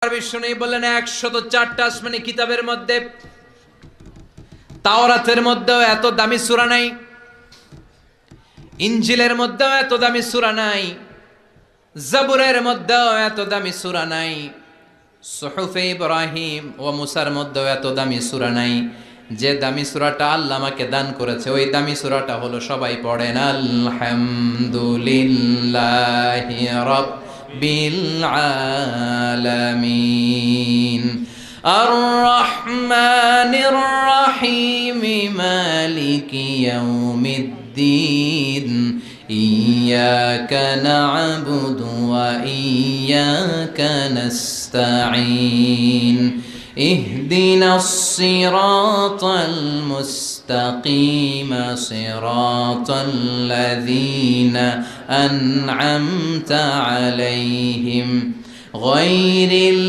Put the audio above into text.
বিষ্ণু বললেন 104টা আসমানি কিতাবের মধ্যে তাওরাতের মধ্যেও এত দামি সূরা নাই, ইনজিলের মধ্যেও এত দামি সূরা নাই, জাবুরের মধ্যেও এত দামি সূরা নাই, সুহুফে ইব্রাহিম ও মুসার মধ্যেও এত দামি সূরা নাই। যে দামি সূরাটা আল্লাহ আমাকে দান করেছে ওই দামি সূরাটা হলো, সবাই পড়েন আলহামদুলিল্লাহি রাব্বিল আলামিন আর রহমানির রহিম মালিকি ইয়াউমিদ্দিন ইয়্যাকা না'বুদু ওয়া ইয়্যাকা নাস্তাঈন ইহদিনাস সিরাতাল মুস্তাকিম সিরাতাল্লাযীনা আন'আমতা আলাইহিম গায়রিল